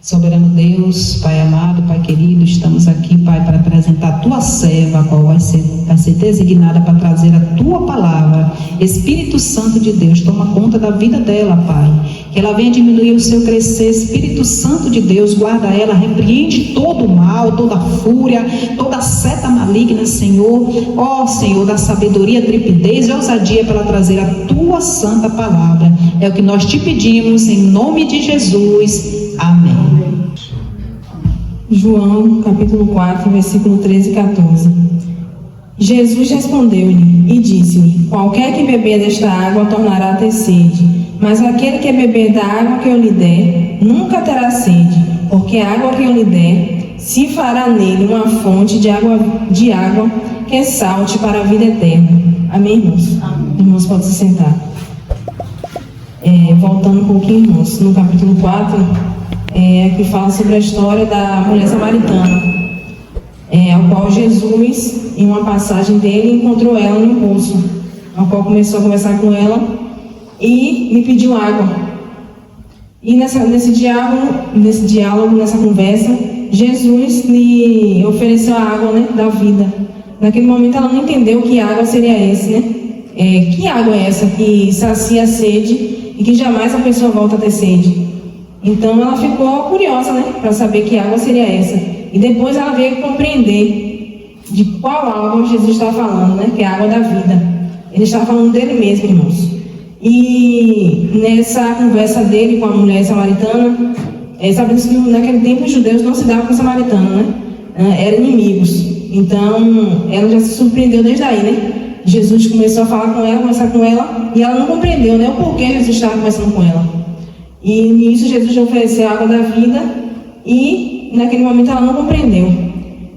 Soberano Deus, Pai amado, Pai querido, estamos aqui, Pai, para apresentar a Tua serva, a qual vai ser designada para trazer a Tua palavra. Espírito Santo de Deus, toma conta da vida dela, Pai. Que ela venha diminuir o seu crescer. Espírito Santo de Deus, guarda ela, repreende todo o mal, toda a fúria, toda a seta maligna, Senhor. Ó Senhor, da sabedoria, trepidez e ousadia para trazer a Tua santa palavra. É o que nós te pedimos, em nome de Jesus. Amém. João, capítulo 4, versículo 13 e 14. Jesus respondeu-lhe e disse-lhe: qualquer que beber desta água tornará a ter sede, mas aquele que beber da água que eu lhe der, nunca terá sede, porque a água que eu lhe der se fará nele uma fonte de água que salte para a vida eterna. Amém, irmãos? Amém. Irmãos, podem se sentar. Voltando um pouquinho, irmãos, no capítulo 4, que fala sobre a história da mulher samaritana, ao qual Jesus, em uma passagem dele, encontrou ela num poço, ao qual começou a conversar com ela e lhe pediu água. E nesse diálogo, nessa conversa, Jesus lhe ofereceu a água, né, da vida. Naquele momento ela não entendeu que água seria essa, né? Que água é essa que sacia a sede e que jamais a pessoa volta a ter sede? Então ela ficou curiosa, né, para saber que água seria essa. E depois ela veio compreender de qual água Jesus estava falando, né, que é a água da vida. Ele estava falando dele mesmo, irmãos. E nessa conversa dele com a mulher samaritana, sabemos que naquele tempo os judeus não se davam com os samaritanos, né? Eram inimigos. Então ela já se surpreendeu desde aí, né? Jesus começou a falar com ela, conversar com ela, e ela não compreendeu, né, o porquê Jesus estava conversando com ela. E nisso Jesus lhe ofereceu a água da vida, e naquele momento ela não compreendeu.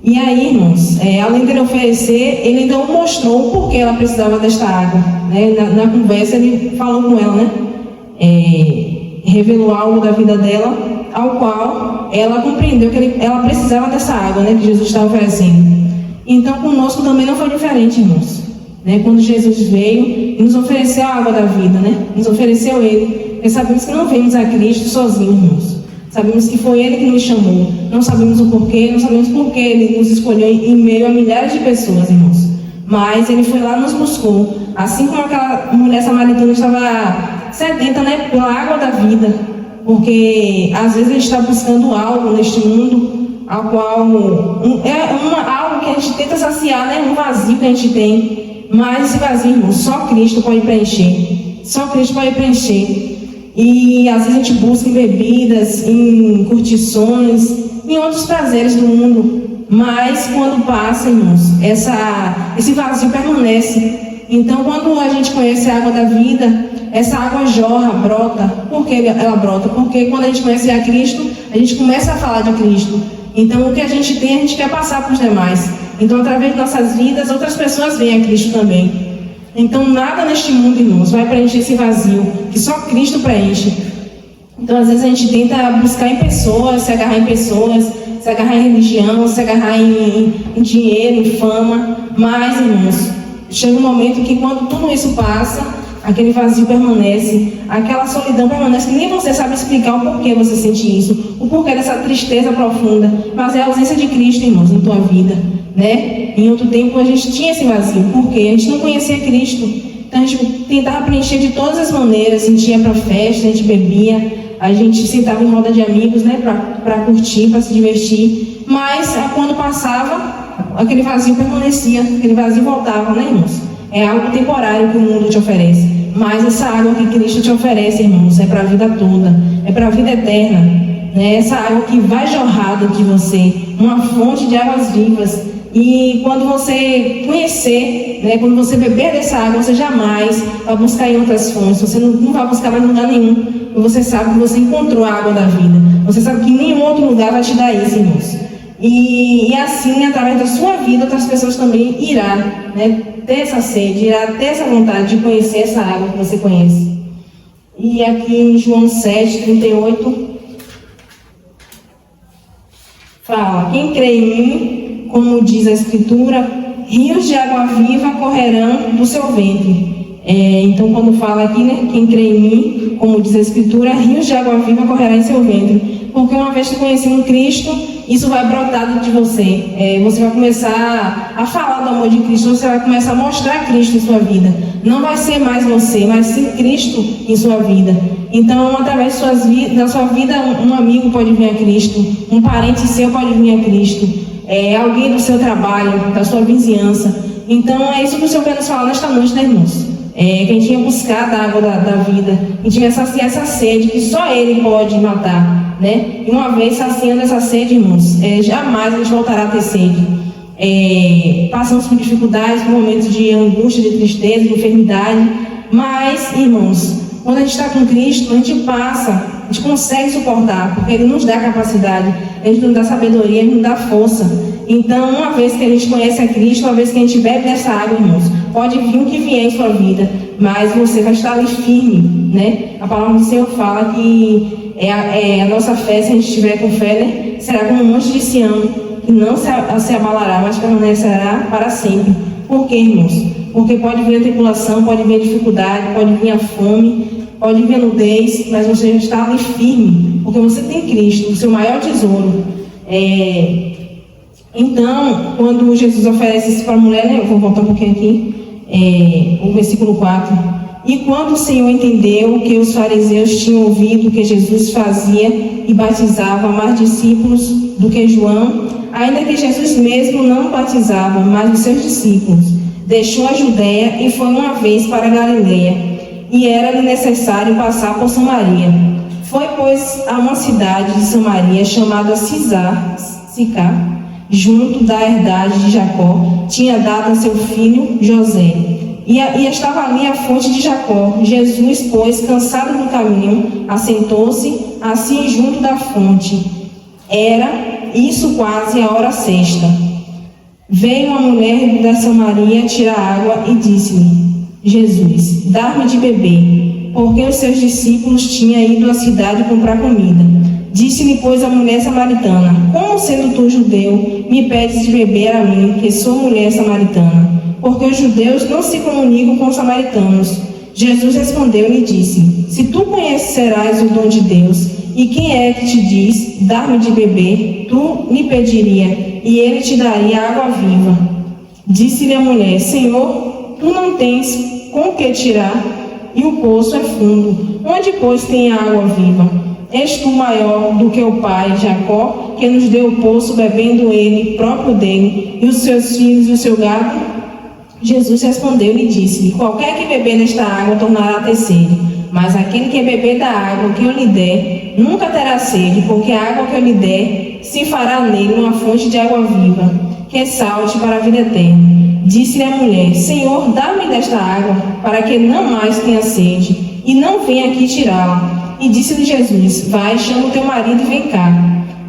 E aí, irmãos, além de ele oferecer, ele ainda mostrou o porquê ela precisava desta água, né? Na conversa ele falou com ela, né? Revelou algo da vida dela, ao qual ela compreendeu que ela precisava dessa água, né, que Jesus estava oferecendo. Então conosco também não foi diferente, irmãos, né? Quando Jesus veio e nos ofereceu a água da vida, né? Nos ofereceu Ele. Porque sabemos que não vemos a Cristo sozinhos, irmãos. Sabemos que foi Ele que nos chamou. Não sabemos o porquê, não sabemos por que Ele nos escolheu em meio a milhares de pessoas, irmãos. Mas Ele foi lá e nos buscou. Assim como aquela mulher samaritana estava sedenta, né, pela água da vida. Porque às vezes a gente está buscando algo neste mundo, ao qual algo que a gente tenta saciar, né, um vazio que a gente tem. Mas esse vazio, irmãos, só Cristo pode preencher. Só Cristo pode preencher. E às vezes a gente busca em bebidas, em curtições, em outros prazeres do mundo. Mas quando passa, irmãos, esse vazio permanece. Então quando a gente conhece a água da vida, essa água jorra, brota. Por que ela brota? Porque quando a gente conhece a Cristo, a gente começa a falar de Cristo. Então o que a gente tem, a gente quer passar para os demais. Então através de nossas vidas, outras pessoas veem a Cristo também. Então nada neste mundo, irmãos, vai preencher esse vazio, que só Cristo preenche. Então às vezes a gente tenta buscar em pessoas, se agarrar em pessoas, se agarrar em religião, se agarrar em dinheiro, em fama. Mas, irmãos, chega um momento que quando tudo isso passa, aquele vazio permanece, aquela solidão permanece, que nem você sabe explicar o porquê você sente isso, o porquê dessa tristeza profunda. Mas é a ausência de Cristo, irmãos, na tua vida, né? Em outro tempo a gente tinha esse vazio, porque a gente não conhecia Cristo. Então a gente tentava preencher de todas as maneiras. A gente ia para festa, a gente bebia, a gente sentava em roda de amigos, né, para curtir, para se divertir. Mas quando passava, aquele vazio permanecia, aquele vazio voltava, né, irmãos? É algo temporário que o mundo te oferece. Mas essa água que Cristo te oferece, irmãos, é para a vida toda, é para a vida eterna, né? Essa água que vai jorrar dentro de você, uma fonte de águas vivas. E quando você conhecer, né, quando você beber dessa água, você jamais vai buscar em outras fontes, você não vai buscar mais em lugar nenhum, porque você sabe que você encontrou a água da vida, você sabe que nenhum outro lugar vai te dar isso, irmãos. E assim, através da sua vida, outras pessoas também irão, né, ter essa sede, irá ter essa vontade de conhecer essa água que você conhece. E aqui em João 7:38 fala: quem crê em mim, como diz a Escritura, rios de água viva correrão do seu ventre. Então quando fala aqui, né, quem crê em mim, como diz a Escritura, rios de água viva correrão em seu ventre. porque uma vez que conhecendo Cristo, isso vai brotar dentro de você. Você vai começar a falar do amor de Cristo, você vai começar a mostrar Cristo em sua vida. Não vai ser mais você, mas sim Cristo em sua vida. Então, através da sua vida, um amigo pode vir a Cristo, um parente seu pode vir a Cristo, alguém do seu trabalho, da sua vizinhança. Então, é isso que o Senhor quer nos falar nesta noite, né, irmãos? Que a gente tinha buscado a água da vida, a gente tinha essa sede que só Ele pode matar, né? E uma vez saciando essa sede, irmãos, jamais a gente voltará a ter sede. Passamos por dificuldades, por momentos de angústia, de tristeza, de enfermidade, mas, irmãos, quando a gente está com Cristo, a gente consegue suportar, porque Ele nos dá capacidade, Ele nos dá sabedoria, Ele nos dá força. Então, uma vez que a gente conhece a Cristo, uma vez que a gente bebe dessa água, irmãos, pode vir o que vier em sua vida, mas você vai estar ali firme, né? A palavra do Senhor fala que a nossa fé, se a gente estiver com fé, né, será como um monte de Sião, que não se abalará, mas permanecerá para sempre. Por quê, irmãos? Porque pode vir a tribulação, pode vir a dificuldade, pode vir a fome, pode vir a nudez, mas você está ali firme, porque você tem Cristo, o seu maior tesouro. Então, quando Jesus oferece isso para a mulher, né, eu vou voltar um pouquinho aqui, o versículo 4. E quando o Senhor entendeu que os fariseus tinham ouvido que Jesus fazia e batizava mais discípulos do que João, ainda que Jesus mesmo não batizava, mas os seus discípulos, deixou a Judéia e foi uma vez para a Galileia, e era-lhe necessário passar por Samaria. Foi, pois, a uma cidade de Samaria chamada Sicar, junto da herdade de Jacó, tinha dado a seu filho José. E estava ali a fonte de Jacó. Jesus, pois, cansado do caminho, assentou-se assim junto da fonte. Era isso quase a hora sexta. Veio uma mulher da Samaria tirar água e disse-lhe: Jesus, dá-me de beber, porque os seus discípulos tinham ido à cidade comprar comida. Disse-lhe, pois, a mulher samaritana: como sendo tu judeu, me pedes de beber a mim, que sou mulher samaritana? Porque os judeus não se comunicam com os samaritanos. Jesus respondeu-lhe e disse: se tu conhecerás o dom de Deus, e quem é que te diz, dá-me de beber, tu lhe pediria, e ele te daria água viva. Disse-lhe a mulher: Senhor, tu não tens com que tirar, e o poço é fundo. Onde, pois, tem água viva? És tu maior do que o pai Jacó, que nos deu o poço, bebendo ele, próprio dele, e os seus filhos e o seu gado? Jesus respondeu-lhe e disse-lhe: qualquer que beber desta água tornará a ter sede, mas aquele que beber da água que eu lhe der, nunca terá sede, porque a água que eu lhe der se fará nele uma fonte de água viva, que salte para a vida eterna. Disse-lhe a mulher: Senhor, dá-me desta água, para que não mais tenha sede, e não venha aqui tirá-la. E disse-lhe Jesus: vai, chama o teu marido e vem cá.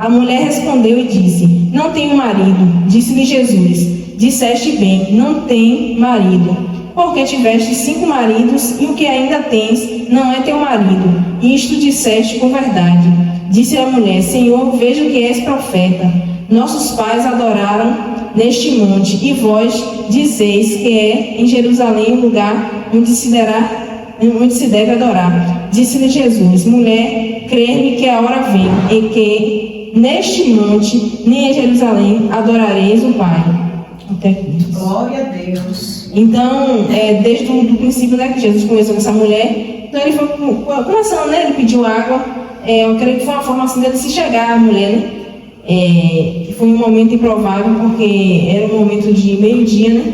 A mulher respondeu e disse: não tenho marido. Disse-lhe Jesus: disseste bem, não tem marido, porque tiveste 5 maridos, e o que ainda tens não é teu marido. Isto disseste com verdade. Disse a mulher: Senhor, vejo que és profeta. Nossos pais adoraram neste monte, e vós dizeis que é em Jerusalém o lugar onde se deve adorar. Disse-lhe Jesus: mulher, crê-me que a hora vem, e que neste monte, nem em Jerusalém, adorareis o Pai. Até aqui. Glória a Deus. Então, desde o princípio, né, que Jesus começou com essa mulher, então ele foi começando, né, ele pediu água. Eu creio que foi uma forma assim dele se chegar à mulher, né? Foi um momento improvável, porque era um momento de meio-dia, né,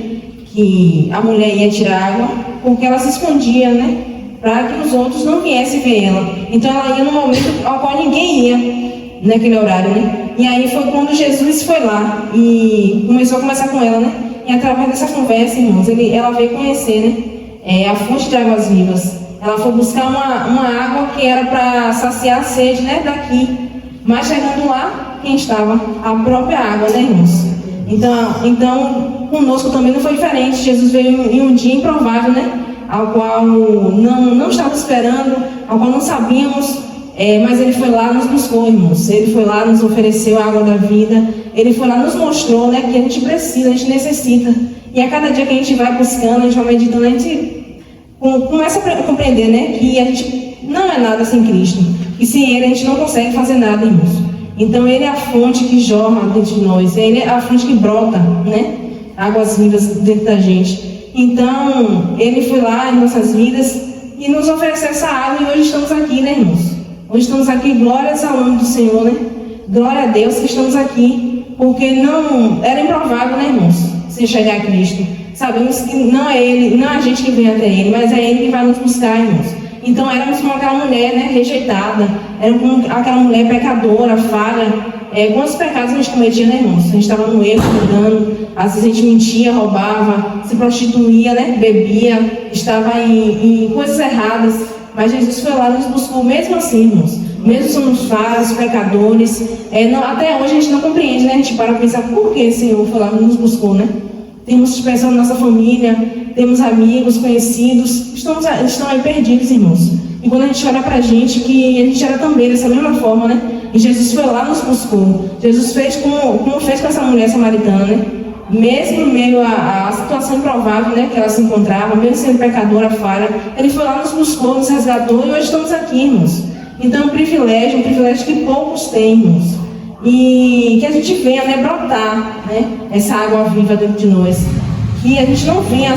que a mulher ia tirar água, porque ela se escondia, né, para que os outros não viessem ver ela. Então ela ia no momento ao qual ninguém ia naquele horário, né? E aí foi quando Jesus foi lá e começou a conversar com ela, né? E através dessa conversa, irmãos, ela veio conhecer, né, a fonte de águas vivas. Ela foi buscar uma água que era para saciar a sede, né, daqui. Mas chegando lá, quem estava? A própria água, né, irmãos? Então, conosco também não foi diferente. Jesus veio em um dia improvável, né? Ao qual não estávamos esperando, ao qual não sabíamos, mas Ele foi lá, nos buscou, irmãos. Ele foi lá, nos ofereceu a água da vida. Ele foi lá, nos mostrou, né, que a gente precisa, a gente necessita. E a cada dia que a gente vai buscando, a gente vai meditando, a gente começa a compreender, né, que a gente não é nada sem Cristo. E sem Ele a gente não consegue fazer nada, irmãos. Então Ele é a fonte que jorra dentro de nós. Ele é a fonte que brota, né? Águas vivas dentro da gente. Então Ele foi lá em nossas vidas e nos ofereceu essa água. E hoje estamos aqui, né, irmãos? Hoje estamos aqui, glórias ao nome do Senhor, né? Glória a Deus que estamos aqui. Porque não era improvável, né, irmãos? Se chegar a Cristo. Sabemos que não é Ele, não é a gente que vem até Ele, mas é Ele que vai nos buscar, irmãos. Então éramos como aquela mulher, né, rejeitada, era como aquela mulher pecadora, falha. Quantos pecados a gente cometia, né, irmãos? A gente estava no erro, mudando, às vezes a gente mentia, roubava, se prostituía, né, bebia, estava em coisas erradas. Mas Jesus foi lá e nos buscou mesmo assim, irmãos. Mesmo somos falhos, pecadores. Até hoje a gente não compreende, né? A gente para pensar por que o Senhor foi lá e nos buscou, né? Temos pessoas na nossa família, temos amigos, conhecidos, estão aí perdidos, irmãos. E quando a gente olha pra gente, que a gente era também dessa mesma forma, né? E Jesus foi lá e nos buscou. Jesus fez como fez com essa mulher samaritana, né? Mesmo em meio à situação improvável, né, que ela se encontrava, mesmo sendo pecadora, falha, Ele foi lá, nos buscou, nos resgatou e hoje estamos aqui, irmãos. Então, um privilégio que poucos têm, irmãos. E que a gente venha, né, brotar, né, essa água viva dentro de nós. Que a gente não venha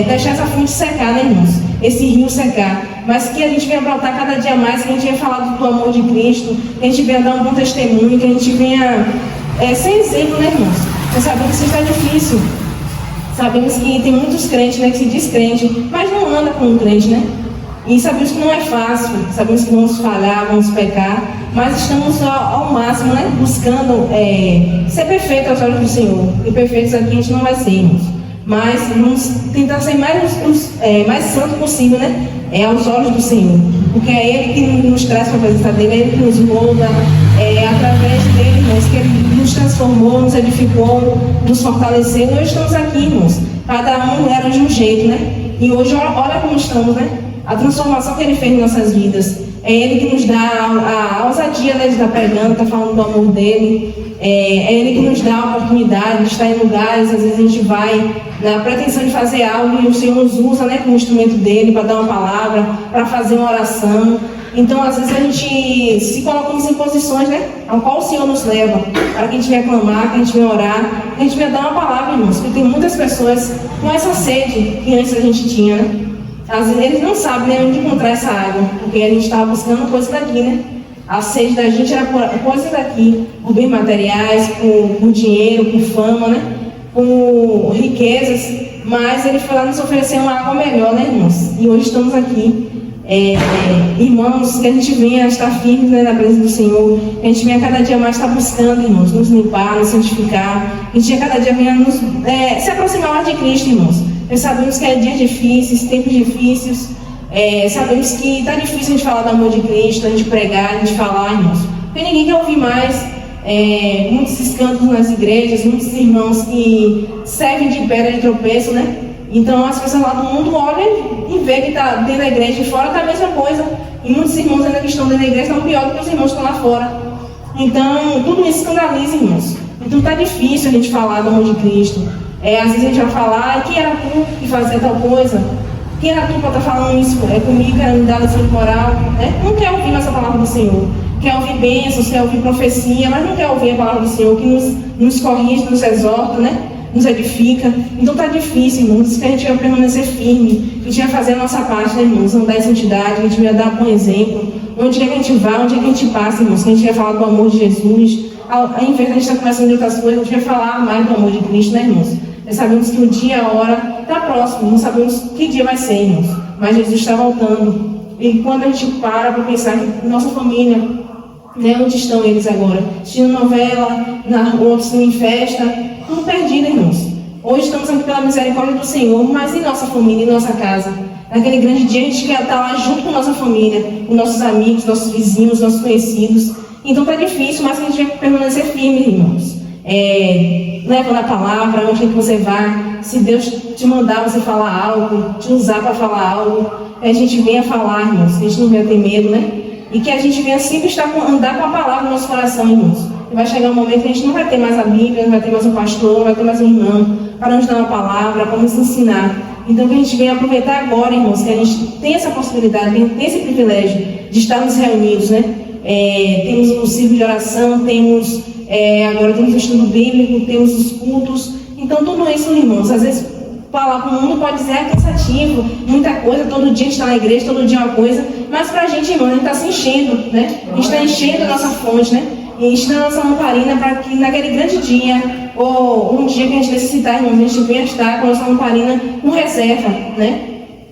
deixar essa fonte secar, né, irmãos? Esse rio secar. Mas que a gente venha brotar cada dia mais, que a gente venha falar do amor de Cristo, que a gente venha dar um bom testemunho, que a gente venha ser exemplo, né, irmãos? Nós sabemos que isso é difícil. Sabemos que tem muitos crentes, né, que se diz crente, mas não anda com um crente, né? E sabemos que não é fácil, sabemos que vamos falhar, vamos pecar, mas estamos ao máximo, né, buscando ser perfeito aos olhos do Senhor. E perfeitos aqui a gente não vai ser, irmãos. Mas vamos tentar ser mais santo possível, né? Aos olhos do Senhor. Porque é Ele que nos traz para a presença dEle, é Ele que nos molda, através dEle, irmãos, que Ele nos transformou, nos edificou, nos fortaleceu. E hoje estamos aqui, irmãos. Cada um era de um jeito, né? E hoje olha como estamos, né? A transformação que Ele fez em nossas vidas. É Ele que nos dá a ousadia, né, de estar pregando, estar falando do amor dEle. É Ele que nos dá a oportunidade de estar em lugares, às vezes a gente vai na pretensão de fazer algo e o Senhor nos usa, né, como instrumento dEle para dar uma palavra, para fazer uma oração. Então, às vezes a gente se colocamos em posições, né, ao qual o Senhor nos leva, para que a gente venha clamar, que a gente venha orar, que a gente venha dar uma palavra, irmãos, porque tem muitas pessoas com essa sede que antes a gente tinha, né? Às vezes eles não sabem, né, onde encontrar essa água, porque a gente estava buscando coisa daqui, né? A sede da gente era por coisa daqui, por bens materiais, por dinheiro, por fama, né? Por riquezas. Mas Ele foi lá nos oferecer uma água melhor, né, irmãos? E hoje estamos aqui. Irmãos, que a gente venha estar firme, né, na presença do Senhor, que a gente venha cada dia mais estar buscando, irmãos, nos limpar, nos santificar, que a gente cada dia venha se aproximar mais de Cristo, irmãos. Nós sabemos que é dias difíceis, tempos difíceis, sabemos que está difícil a gente falar do amor de Cristo, a gente pregar, a gente falar, irmãos, porque ninguém quer ouvir mais. Muitos escândalos nas igrejas, muitos irmãos que servem de pedra de tropeço, né? Então as pessoas lá do mundo olham e vê que está dentro da igreja e fora está a mesma coisa. E muitos irmãos ainda que estão dentro da igreja estão pior do que os irmãos que estão lá fora. Então tudo isso escandaliza, irmãos. Então está difícil a gente falar do amor de Cristo. Às vezes a gente vai falar, quem era tu que fazia tal coisa? Quem era tu para estar falando isso comigo, quer me dar lição de moral? Não quer ouvir mais a palavra do Senhor. Quer ouvir bênçãos, quer ouvir profecia, mas não quer ouvir a palavra do Senhor, que nos corrige, nos exorta, né? Nos edifica. Então está difícil, irmãos, que a gente vai permanecer firme, que a gente vai fazer a nossa parte, né, irmãos? Andar em santidade, que a gente vai dar um bom exemplo. Onde é que a gente vai, onde é que a gente passa, irmãos? Que a gente vai falar do amor de Jesus. Ao invés de a gente estar conversando de outras coisas, a gente vai falar mais do amor de Cristo, né, irmãos? Nós sabemos que o dia, a hora está próximo, não sabemos que dia vai ser, irmãos. Mas Jesus está voltando. E quando a gente para pensar que nossa família, né, onde estão eles agora? Assistindo novela, outros em festa, tudo perdido, irmãos. Hoje estamos aqui pela misericórdia do Senhor, mas em nossa família, em nossa casa. Naquele grande dia a gente quer estar lá junto com nossa família, com nossos amigos, nossos vizinhos, nossos conhecidos. Então está difícil, mas a gente vai permanecer firme, irmãos. Leva na palavra, onde é que você vai. Se Deus te mandar você falar algo, te usar para falar algo, a gente venha falar, irmãos. A gente não venha ter medo, né? E que a gente venha sempre andar com a palavra no nosso coração, irmãos. E vai chegar um momento que a gente não vai ter mais a Bíblia, não vai ter mais um pastor, não vai ter mais um irmão para nos dar uma palavra, para nos ensinar. Então que a gente venha aproveitar agora, irmãos, que a gente tem essa possibilidade, tem esse privilégio de estarmos reunidos, né? Temos o círculo de oração, agora temos o estudo bíblico, temos os cultos. Então tudo isso, irmãos, às vezes falar para o mundo pode dizer cansativo, muita coisa, todo dia a gente está na igreja, todo dia uma coisa, mas para a gente, irmão, a gente está se enchendo, né? A gente está enchendo a nossa fonte, né? E enchendo a nossa lamparina para que naquele grande dia, ou um dia que a gente necessitar, irmãos, a gente venha estar com a nossa lamparina com reserva, né?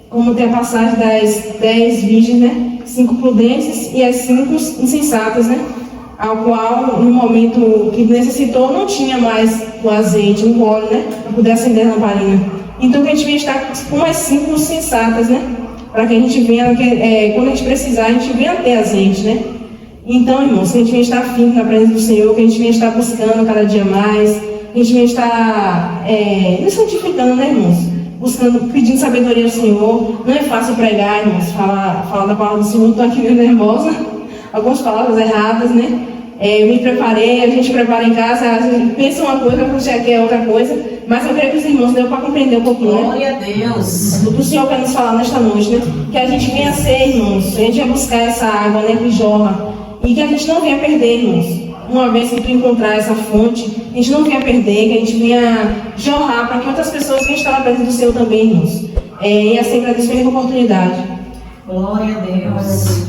Como tem a passagem das 10 virgens, né? 5 prudentes e as 5 insensatas, né? Ao qual, no momento que necessitou, não tinha mais o azeite, o óleo, né? Para poder acender a lamparina. Então, que a gente venha estar com as 5 sensatas, né? Para que a gente venha, quando a gente precisar, a gente venha ter azeite, né? Então, irmãos, que a gente venha estar firme na presença do Senhor, que a gente venha estar buscando cada dia mais, que a gente venha estar nos santificando, né, irmãos? Buscando, pedindo sabedoria ao Senhor. Não é fácil pregar, irmãos, falar da palavra do Senhor. Estou aqui meio nervosa, algumas palavras erradas, né? Eu me preparei, a gente prepara em casa, a gente pensa uma coisa, quando já quer outra coisa, mas eu creio que os irmãos deu para compreender um pouquinho, né? Glória a Deus. O que o Senhor quer nos falar nesta noite, né? Que a gente venha ser, irmãos, a gente venha buscar essa água, né, que jorra, e que a gente não venha perder, irmãos. Uma vez que tu encontrar essa fonte, a gente não venha perder, que a gente venha jorrar para que outras pessoas venham estar na presença do Senhor também, irmãos. E assim agradeço pela oportunidade. Glória a Deus.